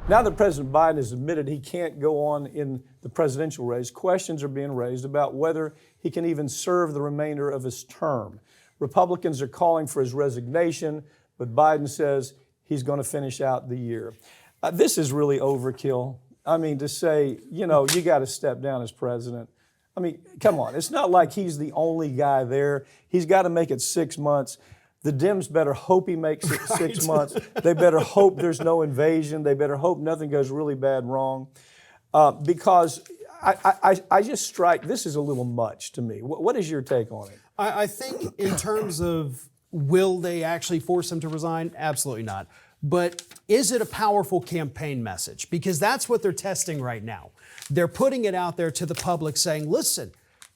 Now that President Biden has admitted he can't go on in the presidential race, questions are being raised about whether he can even serve the remainder of his term. Republicans are calling for his resignation, but Biden says he's going to finish out the year. This is really overkill. I mean, to say, you got to step down as president. I mean, come on. It's not like he's the only guy there. He's got to make it 6 months. The Dems better hope he makes it 6 months. They better hope there's no invasion. They better hope nothing goes really bad wrong. Because I just strike, this is a little much to me. What is your take on it? I think in terms of will they actually force him to resign? Absolutely not. But is it a powerful campaign message? Because that's what they're testing right now. They're putting it out there to the public saying, listen,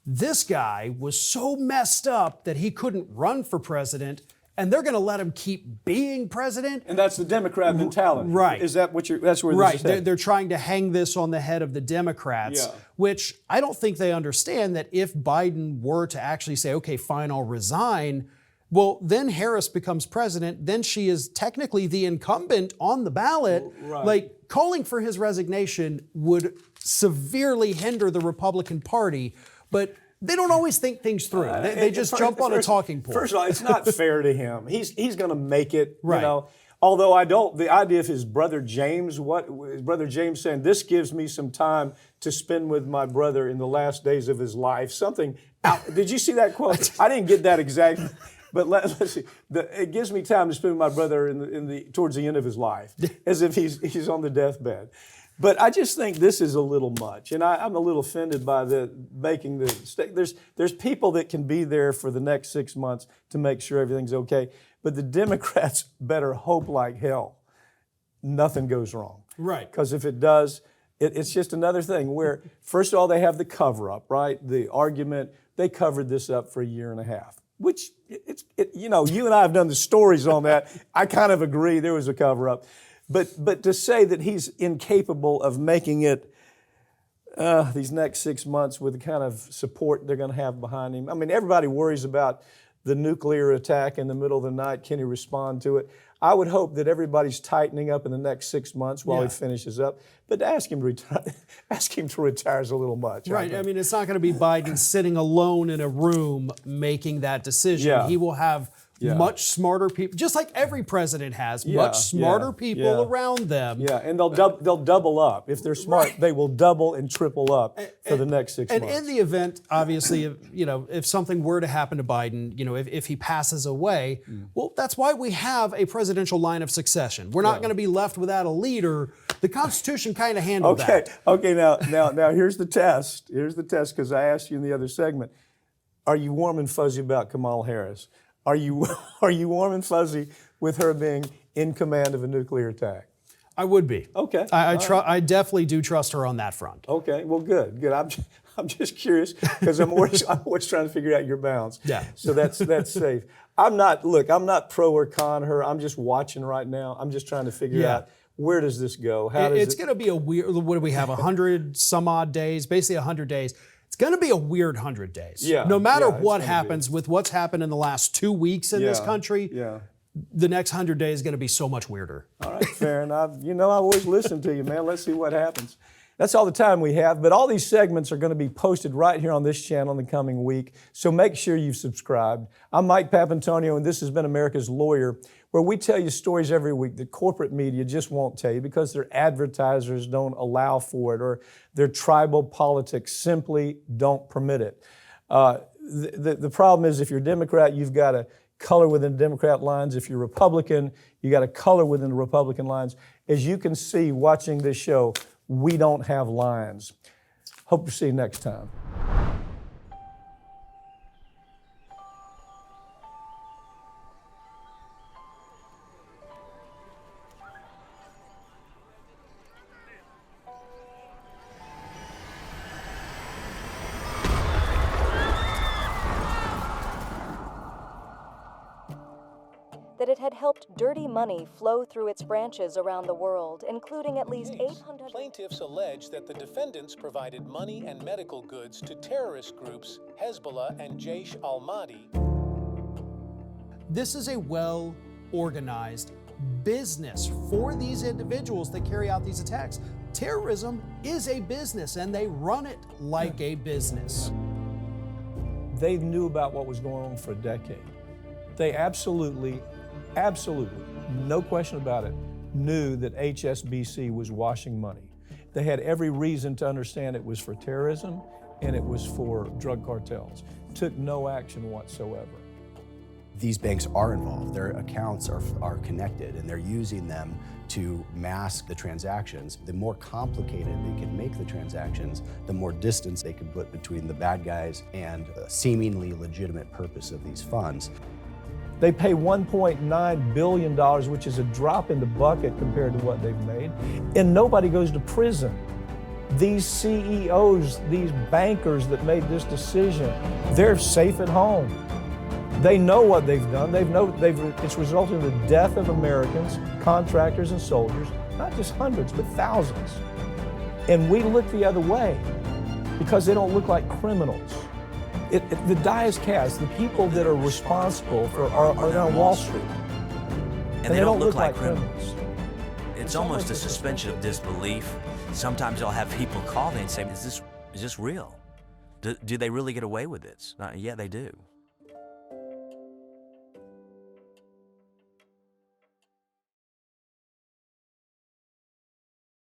this guy was so messed up that he couldn't run for president, and they're going to let him keep being president. And that's the Democrat mentality. Right. Is that what that's where this is headed? They're trying to hang this on the head of the Democrats, which I don't think they understand that if Biden were to actually say, okay, fine, I'll resign, well, then Harris becomes president. Then she is technically the incumbent on the ballot. Right. Like, calling for his resignation would severely hinder the Republican Party. But they don't always think things through. They just jump on a talking point. First of all, it's not fair to him. He's going to make it, right. Although the idea of his brother James saying, this gives me some time to spend with my brother in the last days of his life. Did you see that quote? I didn't get that exactly. But let's see. It gives me time to spend with my brother towards the end of his life, as if he's on the deathbed. But I just think this is a little much, and I'm a little offended by making the mistake. There's people that can be there for the next 6 months to make sure everything's okay, but the Democrats better hope like hell nothing goes wrong. Right. Because if it does, it's just another thing where, first of all, they have the cover-up, right? The argument, they covered this up for a year and a half. Which, you and I have done the stories on that. I kind of agree there was a cover-up. But to say that he's incapable of making it these next 6 months with the kind of support they're going to have behind him. I mean, everybody worries about the nuclear attack in the middle of the night. Can he respond to it? I would hope that everybody's tightening up in the next 6 months while he finishes up. But to ask him to retire is a little much. Right. I mean, it's not going to be Biden sitting alone in a room making that they'll He will have much smarter people, just like every president has, much smarter people around them. Yeah, and they'll double up. If they're smart, they will double and triple up for the next 6 months. And in the event, obviously, if something were to happen to Biden, if he passes away, well, that's why we have a presidential line of succession. We're not going to be left without a leader. The Constitution kind of handled that. Okay, now here's the test. Here's the test, because I asked you in the other segment, are you warm and fuzzy about Kamala Harris? Are you warm and fuzzy with her being in command of a nuclear attack? I would be. Okay. I definitely do trust her on that front. Okay. Well, good. I'm just curious because I'm always trying to figure out your bounds. Yeah. So that's safe. I'm not pro or con her. I'm just watching right now. I'm just trying to figure out where does this go. It's going to be a weird. What do we have? 100 some odd days, basically 100 days. It's going to be a weird 100 days. Yeah, no matter what happens with what's happened in the last 2 weeks in this country, the next 100 days is going to be so much weirder. All right, fair enough. I always listen to you, man. Let's see what happens. That's all the time we have, but all these segments are going to be posted right here on this channel in the coming week, so make sure you've subscribed. I'm Mike Papantonio, and this has been America's Lawyer, where we tell you stories every week that corporate media just won't tell you because their advertisers don't allow for it or their tribal politics simply don't permit it. The problem is if you're Democrat, you've got to color within Democrat lines. If you're Republican, you got to color within the Republican lines. As you can see watching this show, we don't have lines. Hope to see you next time. That it had helped dirty money flow through its branches around the world, including at least 800... Plaintiffs allege that the defendants provided money and medical goods to terrorist groups Hezbollah and Jaish al-Mahdi. This is a well-organized, business for these individuals that carry out these attacks. Terrorism is a business, and they run it like a business. They knew about what was going on for a decade. They absolutely, no question about it, knew that HSBC was washing money. They had every reason to understand it was for terrorism and it was for drug cartels. Took no action whatsoever. These banks are involved. Their accounts are connected, and they're using them to mask the transactions. The more complicated they can make the transactions, the more distance they can put between the bad guys and the seemingly legitimate purpose of these funds. They pay $1.9 billion, which is a drop in the bucket compared to what they've made, and nobody goes to prison. These CEOs, these bankers that made this decision, they're safe at home. They know what they've done. It's resulted in the death of Americans, contractors and soldiers, not just hundreds, but thousands. And we look the other way because they don't look like criminals. The die is cast. The people that are responsible are on Wall Street. And they don't look like criminals. It's almost a suspension of disbelief. Sometimes I'll have people call me and say, is this real? Do they really get away with this? Yeah, they do.